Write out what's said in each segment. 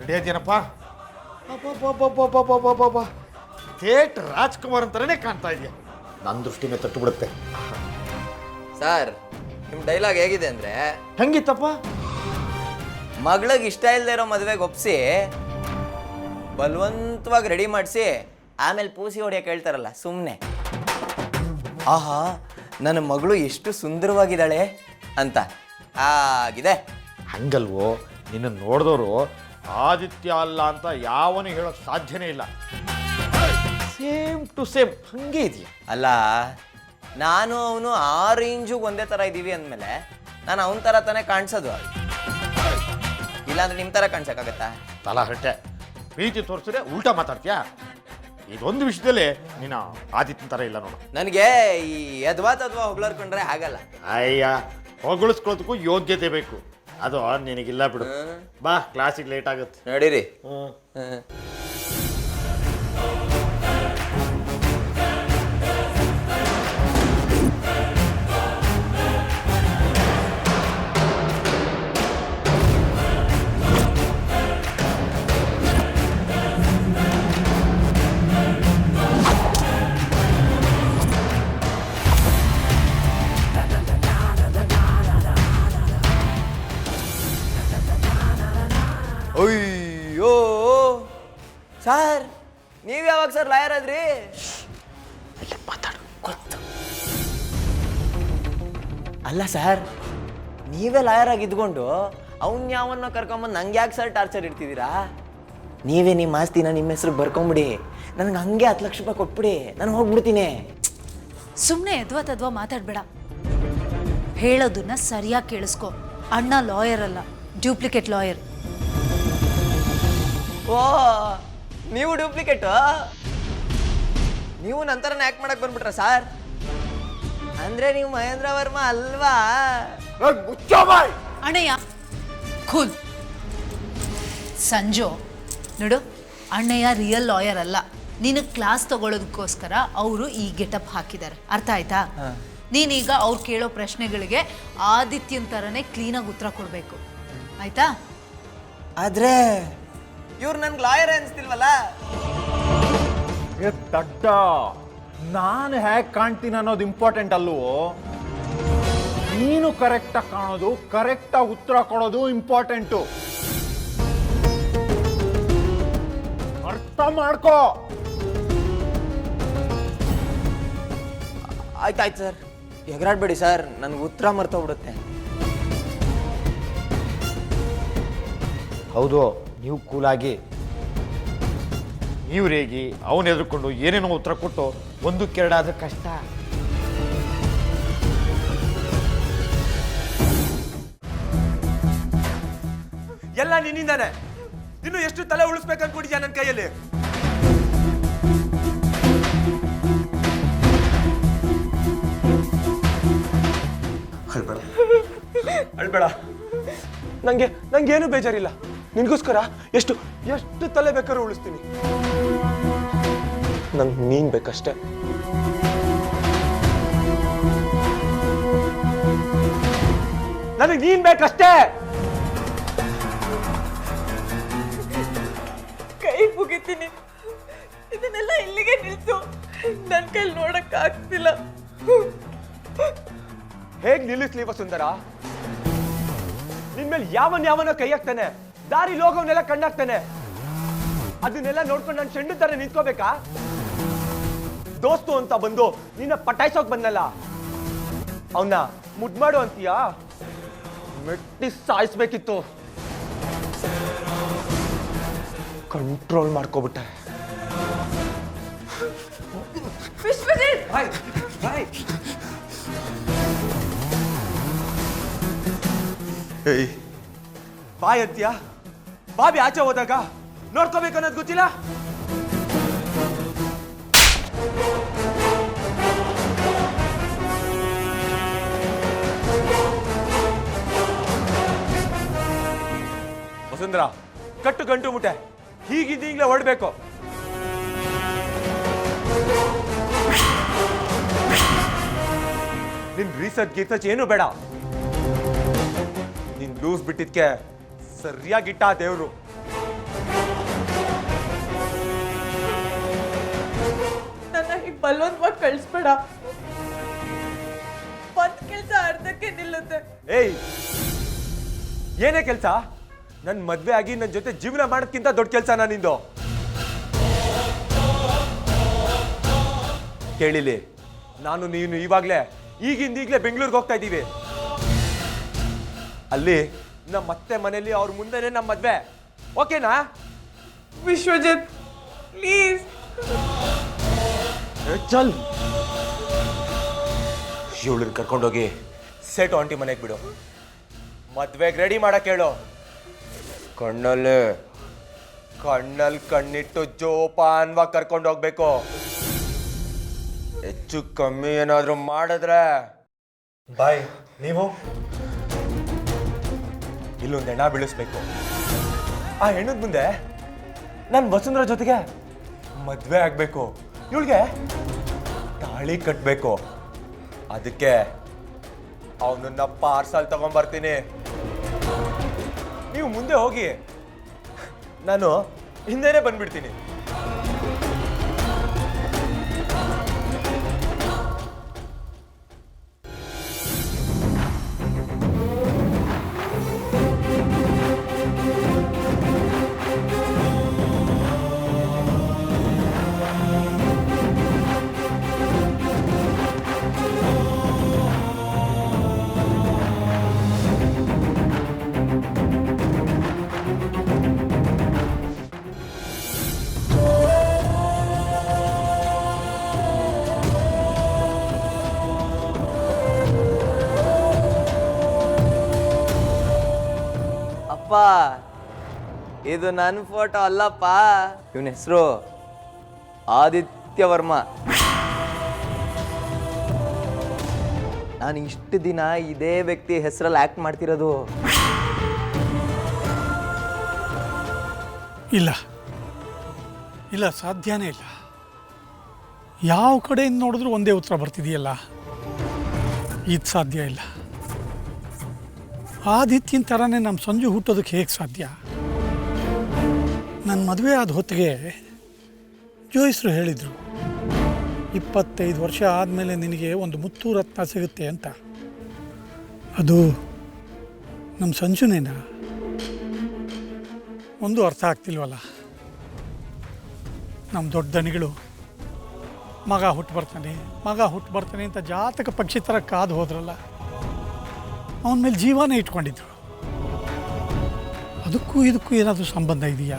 ರೆಡಿಯಾದೇನಪ್ಪ? ಅಬ್ಬಬ್ಬಬ್ಬಬ್ಬಬ್ಬಬ್ಬಬ್ಬ ಥೇಟ್ ರಾಜ್ಕುಮಾರ್ ಅಂತಾನೆ ಕಾಣ್ತಾ ಇದೆಯಾ. ನನ್ನ ದೃಷ್ಟಿನೇ ತಟ್ಟು ಬಿಡುತ್ತೆ. ಸರ್, ನಿಮ್ಮ ಡೈಲಾಗ್ ಹೇಗಿದೆ ಅಂದರೆ, ಹೆಂಗಿತ್ತಪ್ಪ? ಮಗಳಿಗೆ ಇಷ್ಟ ಇಲ್ಲದೆ ಇರೋ ಮದುವೆಗೆ ಒಪ್ಪಿಸಿ ಬಲವಂತವಾಗಿ ರೆಡಿ ಮಾಡಿಸಿ ಆಮೇಲೆ ಪೂಸಿ ಹೊಡಿಯೋಕೆ ಹೇಳ್ತಾರಲ್ಲ ಸುಮ್ಮನೆ. ಆಹಾ, ನನ್ನ ಮಗಳು ಎಷ್ಟು ಸುಂದರವಾಗಿದ್ದಾಳೆ ಅಂತ ಆಗಿದೆ. ಹಂಗಲ್ವೋ, ನಿನ್ನ ನೋಡಿದವರು ಆದಿತ್ಯ ಅಲ್ಲ ಅಂತ ಯಾವನು ಹೇಳೋಕೆ ಸಾಧ್ಯನೇ ಇಲ್ಲ. ಸೇಮ್ ಟು ಸೇಮ್ ಹಂಗೆ ಇದೆಯಾ? ಅಲ್ಲ, ನಾನು ಅವನು ಆ ರೇಂಜಿಗೆ ಒಂದೇ ಥರ ಇದ್ದೀವಿ ಅಂದಮೇಲೆ ನಾನು ಅವನ ಥರ ತಾನೇ ಕಾಣಿಸೋದು. ಇಲ್ಲಾಂದ್ರೆ ನಿಮ್ಮ ಥರ ಕಾಣಿಸೋಕ್ಕಾಗತ್ತಾ? ತಲಾ ಹರಟೆ, ಪ್ರೀತಿ ತೋರಿಸಿದ್ರೆ ಉಲ್ಟಾ ಮಾತಾಡ್ತೀಯಾ? ಇದೊಂದು ವಿಷಯದಲ್ಲಿ ನೀನು ಆದಿತ್ಯನ ಥರ ಇಲ್ಲ ನೋಡು. ನನಗೆ ಈ ಯದ್ವಾ ಹೊಗಳರ್ಕೊಂಡ್ರೆ ಆಗಲ್ಲ. ಅಯ್ಯ, ಹೊಗಳಿಸ್ಕೊಳ್ಳೋದಕ್ಕೂ ಯೋಗ್ಯತೆ ಬೇಕು. ಅದು ನಿನಗಿಲ್ಲ ಬಿಡು. ಬಾ, ಕ್ಲಾಸಿಗೆ ಲೇಟ್ ಆಗುತ್ತೆ. ನಡೀರಿ. ಅಯ್ಯೋ ಸರ್, ನೀವು ಯಾವಾಗ ಸರ್ ಲಾಯರ್ ಆದ್ರಿ? ಮಾತಾಡು, ಗೊತ್ತು. ಅಲ್ಲ ಸರ್, ನೀವೇ ಲಾಯರ್ ಆಗಿದ್ಕೊಂಡು ಅವನ್ ಯಾವನ್ನ ಕರ್ಕೊಂಬಂದು ನಂಗೆ ಯಾಕೆ ಸರ್ ಟಾರ್ಚರ್ ಇಡ್ತಿದ್ದೀರಾ? ನೀವೇ ನಿಮ್ಮ ಆಸ್ತಿನ ನಿಮ್ಮ ಹೆಸ್ರು ಬರ್ಕೊಂಬಿಡಿ, ನನಗೆ ಹಂಗೆ 10 ಲಕ್ಷ ರೂಪಾಯಿ ಕೊಟ್ಬಿಡಿ, ನಾನು ಹೋಗ್ಬಿಡ್ತೀನಿ. ಸುಮ್ಮನೆ ಎದ್ವಾ ತದ್ವಾ ಮಾತಾಡಬೇಡ. ಹೇಳೋದನ್ನ ಸರಿಯಾಗಿ ಕೇಳಿಸ್ಕೊ. ಅಣ್ಣ ಲಾಯರ್ ಅಲ್ಲ, ಡ್ಯೂಪ್ಲಿಕೇಟ್ ಲಾಯರ್. ಓ, ನೀವು ಡೂಪ್ಲಿಕೇಟು? ನೀವು ನಂತರನೇ ಆ್ಯಕ್ಟ್ ಮಾಡಕ್ಕೆ ಬಂದ್ಬಿಟ್ರ ಸರ್? ಅಂದರೆ ನೀವು ಮಹೇಂದ್ರ ವರ್ಮ ಅಲ್ವಾ? ಅಣ್ಣಯ್ಯ ಕೂಲ್. ಸಂಜು ನೋಡು, ಅಣ್ಣಯ್ಯ ರಿಯಲ್ ಲಾಯರ್ ಅಲ್ಲ. ನೀನು ಕ್ಲಾಸ್ ತಗೊಳ್ಳೋದಕ್ಕೋಸ್ಕರ ಅವರು ಈ ಗೆಟಪ್ ಹಾಕಿದ್ದಾರೆ, ಅರ್ಥ ಆಯ್ತಾ? ನೀನೀಗ ಅವ್ರು ಕೇಳೋ ಪ್ರಶ್ನೆಗಳಿಗೆ ಆದಿತ್ಯನ ಥರನೇ ಕ್ಲೀನಾಗಿ ಉತ್ತರ ಕೊಡಬೇಕು, ಆಯ್ತಾ? ಆದರೆ ಇವ್ರು ನನ್ಗೆ ಲಾಯರ್ ಅನ್ಸ್ತಿಲ್ವಲ್ಲ? ತಡ್ಡ, ನಾನು ಹೇಗೆ ಕಾಣ್ತೀನಿ ಅನ್ನೋದು ಇಂಪಾರ್ಟೆಂಟ್ ಅಲ್ವೋ? ನೀನು ಕರೆಕ್ಟಾಗಿ ಕಾಣೋದು, ಕರೆಕ್ಟಾಗಿ ಉತ್ತರ ಕೊಡೋದು ಇಂಪಾರ್ಟೆಂಟು. ಅರ್ಥ ಮಾಡ್ಕೋ. ಆಯ್ತಾಯ್ತು ಸರ್, ಎಗರಾಡ್ಬೇಡಿ ಸರ್, ನನಗೆ ಉತ್ತರ ಮರ್ತೋಗ್ಬಿಡುತ್ತೆ. ಹೌದು, ನೀವು ಕೂಲಾಗಿ, ನೀವು ರೇಗಿ ಅವನು ಎದುರ್ಕೊಂಡು ಏನೇನೋ ಉತ್ತರ ಕೊಟ್ಟು ಒಂದು ಕೆರಡಾದ್ರೆ ಕಷ್ಟ. ಎಲ್ಲ ನಿನ್ನಿಂದಾನೆ. ಇನ್ನು ಎಷ್ಟು ತಲೆ ಉಳಿಸ್ಬೇಕನ್ಕೊಂಡಿದ್ಯಾ ನನ್ನ ಕೈಯಲ್ಲಿ? ಅಳ್ಬೇಡ, ನಂಗೇನು ಬೇಜಾರಿಲ್ಲ. ನಿನ್ಗೋಸ್ಕರ ಎಷ್ಟು ತಲೆ ಬೇಕಾದ್ರೂ ಉಳಿಸ್ತೀನಿ. ನಂಗೆ ನೀನ್ ಬೇಕಷ್ಟೇ. ನನಗೆ ನೀನ್ ಬೇಕಷ್ಟೇ. ಕೈ ಮುಗಿತೀನಿ, ಇದನ್ನೆಲ್ಲ ಇಲ್ಲಿಗೆ ನಿಲ್ಸು. ನನ್ನ ಕೈಲಿ ನೋಡಕ್ ಆಗ್ತಿಲ್ಲ. ಹೇಗ್ ನಿಲ್ಲಿಸ್ಲಿ ವಸುಂಧರ? ನಿನ್ಮೇಲೆ ಯಾವನ ಕೈ ಹಾಕ್ತಾನೆ, ದಾರಿ ಲೋಗವನ್ನೆಲ್ಲ ಕಣ್ಣಾಕ್ತಾನೆ. ಅದನ್ನೆಲ್ಲ ನೋಡ್ಕೊಂಡು ನಾನು ಚೆಂಡು ತರ ನಿಂತ್ಕೋಬೇಕಾ? ದೋಸ್ತು ಅಂತ ಬಂದು ನಿನ್ನ ಪಟಾಯಿಸೋಕ್ ಬಂದಲ್ಲ, ಅವನ್ನ ಮುಡ್ ಮಾಡು ಅಂತೀಯಾ? ಮೆಟ್ಟಿ ಸಾಯಿಸ್ಬೇಕಿತ್ತು, ಕಂಟ್ರೋಲ್ ಮಾಡ್ಕೋಬಿಟ್ಟೆ. ವಿಶ್ವಜಿತ್, ಬಾಯ್ ಅಂತೀಯಾ? ಬಾಬಿ ಆಚೆ ಹೋದಾಗ ನೋಡ್ಕೋಬೇಕು ಅನ್ನೋದು ಗೊತ್ತಿಲ್ಲ? ವಸುಂಧರ, ಕಟ್ಟು ಗಂಟು ಮುಟ್ಟೆ, ಹೀಗಿದ್ದೀಗ್ಲೇ ಹೊರಡ್ಬೇಕು. ನಿನ್ ರಿಸರ್ಚ್ ಏನು ಬೇಡ. ನಿನ್ ಲೂಸ್ ಬಿಟ್ಟಿದ್ಕೆ ಸರಿಯಾಗಿಟ್ಟ ದೇವ್ರು. ಬಲವಂತವಾಗಿ ಕಳಿಸ್ಬೇಡ. ಒಂದ್ ಕೆಲ್ಸ ಅರ್ಧಕ್ಕೆ ನಿಲ್ಲುತ್ತೆ. ಏಯ್, ಏನೇ ಕೆಲ್ಸ? ನನ್ ಮದ್ವೆ ಆಗಿ ನನ್ನ ಜೊತೆ ಜೀವನ ಮಾಡೋದ್ಕಿಂತ ದೊಡ್ಡ ಕೆಲ್ಸ ನಿಂದು. ಕೇಳಿಲಿ, ನಾನು ನೀನು ಇವಾಗ್ಲೇ ಈಗಲೇ ಬೆಂಗಳೂರಿಗೆ ಹೋಗ್ತಾ ಇದ್ದೀವಿ. ಅಲ್ಲಿ ನಮ್ಮ ಅತ್ತೆ ಮನೆಯಲ್ಲಿ ಅವ್ರ ಮುಂದೆನೆ ನಮ್ಮ ಮದ್ವೆ. ಓಕೆನಾ? ವಿಶ್ವಜಿತ್ ಪ್ಲೀಸ್. ಚಲ್, ಇವಳನ್ನ ಕರ್ಕೊಂಡೋಗಿ ಸೇಟು ಆಂಟಿ ಮನೆಗೆ ಬಿಡು. ಮದ್ವೆಗೆ ರೆಡಿ ಮಾಡಕ್ ಹೇಳು. ಕಣ್ಣಲ್ಲಿ ಕಣ್ಣಿಟ್ಟು ಜೋಪಾನ್ವಾಗಿ ಕರ್ಕೊಂಡು ಹೋಗ್ಬೇಕು. ಹೆಚ್ಚು ಕಮ್ಮಿ ಏನಾದ್ರೂ ಮಾಡಿದ್ರೆ ಬಾಯ್. ನೀವು ಇಲ್ಲೊಂದು ಹೆಣ ಬೀಳಿಸ್ಬೇಕು. ಆ ಹೆಣ್ಣದ ಮುಂದೆ ನಾನು ವಸುಂಧರ ಜೊತೆಗೆ ಮದ್ವೆ ಆಗ್ಬೇಕು. ಇವಳಿಗೆ ತಾಳಿ ಕಟ್ಬೇಕು. ಅದಕ್ಕೆ ಅವನನ್ನ ಪಾರ್ಸಲ್ ತಗೊಂಡ್ಬರ್ತೀನಿ. ನೀವು ಮುಂದೆ ಹೋಗಿ, ನಾನು ಹಿಂದೆನೆ ಬಂದ್ಬಿಡ್ತೀನಿ. ಅಪ್ಪ, ಇದು ನನ್ನ ಫೋಟೋ ಅಲ್ಲಪ್ಪ. ಇವನ ಹೆಸರು ಆದಿತ್ಯ ವರ್ಮ. ನಾನು ಇಷ್ಟು ದಿನ ಇದೇ ವ್ಯಕ್ತಿ ಹೆಸರಲ್ಲಿ ಆಕ್ಟ್ ಮಾಡ್ತಿರೋದು. ಇಲ್ಲ ಇಲ್ಲ, ಸಾಧ್ಯನೇ ಇಲ್ಲ. ಯಾವ ಕಡೆಯಿಂದ ನೋಡಿದ್ರೂ ಒಂದೇ ಉತ್ತರ ಬರ್ತಿದೆಯಲ್ಲ, ಇದು ಸಾಧ್ಯ ಇಲ್ಲ. ಆದಿತ್ಯನ ಥರನೇ ನಮ್ಮ ಸಂಜು ಹುಟ್ಟೋದಕ್ಕೆ ಹೇಗೆ ಸಾಧ್ಯ? ನನ್ನ ಮದುವೆ ಆದ ಹೊತ್ತಿಗೆ ಜೋಯಿಸ್ರು ಹೇಳಿದರು, 25 ವರ್ಷ ಆದಮೇಲೆ ನಿನಗೆ ಒಂದು ಮುತ್ತು ರತ್ನ ಸಿಗುತ್ತೆ ಅಂತ. ಅದು ನಮ್ಮ ಸಂಜುನೇನಾ? ಒಂದು ಅರ್ಥ ಆಗ್ತಿಲ್ವಲ್ಲ. ನಮ್ಮ ದೊಡ್ಡ ದಣಿಗಳು ಮಗ ಹುಟ್ಟು ಬರ್ತಾನೆ ಅಂತ ಜಾತಕ ಪಕ್ಷಿ ಥರ ಕಾದು ಹೋದ್ರಲ್ಲ, ಅವನ ಮೇಲೆ ಜೀವನೇ ಇಟ್ಕೊಂಡಿದ್ರು. ಅದಕ್ಕೂ ಇದಕ್ಕೂ ಏನಾದರೂ ಸಂಬಂಧ ಇದೆಯಾ?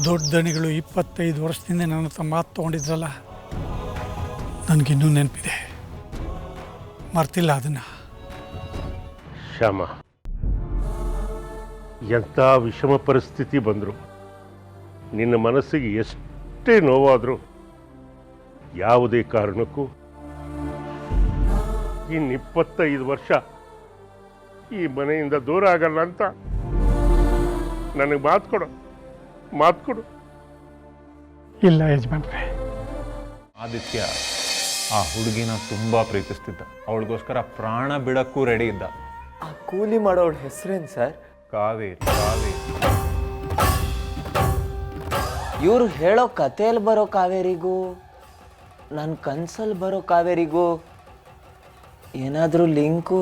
ದೊಡ್ಡ ದಣಿಗಳು 25 ವರ್ಷದಿಂದ ನನ್ನ ಹತ್ರ ಮಾತು ತೊಗೊಂಡಿದ್ರಲ್ಲ, ನನಗಿನ್ನೂ ನೆನಪಿದೆ, ಮರ್ತಿಲ್ಲ ಅದನ್ನು. ಶ್ಯಾಮ, ಎಂಥ ವಿಷಮ ಪರಿಸ್ಥಿತಿ ಬಂದರು, ನಿನ್ನ ಮನಸ್ಸಿಗೆ ಎಷ್ಟೇ ನೋವಾದರೂ ಯಾವುದೇ ಕಾರಣಕ್ಕೂ ಇನ್ನು 25 ವರ್ಷ ಈ ಮನೆಯಿಂದ ದೂರ ಆಗಲ್ಲ ಅಂತ ನನಗೆ ಮಾತು ಕೊಡು. ಇಲ್ಲ ಯಜಮಾನ್ರೆ. ಆದಿತ್ಯ ಆ ಹುಡುಗಿನ ತುಂಬಾ ಪ್ರೀತಿಸ್ತಿದ್ದ. ಅವಳಿಗೋಸ್ಕರ ಪ್ರಾಣ ಬಿಡಕ್ಕೂ ರೆಡಿ ಇದ್ದ. ಆ ಕೂಲಿ ಮಾಡೋಳ ಹೆಸರೇನು ಸರ್? ಕಾವೇರಿ. ಇವರು ಹೇಳೋ ಕಥೆಯಲ್ಲಿ ಬರೋ ಕಾವೇರಿಗೂ ನನ್ನ ಕನ್ಸಲ್ಲಿ ಬರೋ ಕಾವೇರಿಗೂ ಏನಾದರೂ ಲಿಂಕು?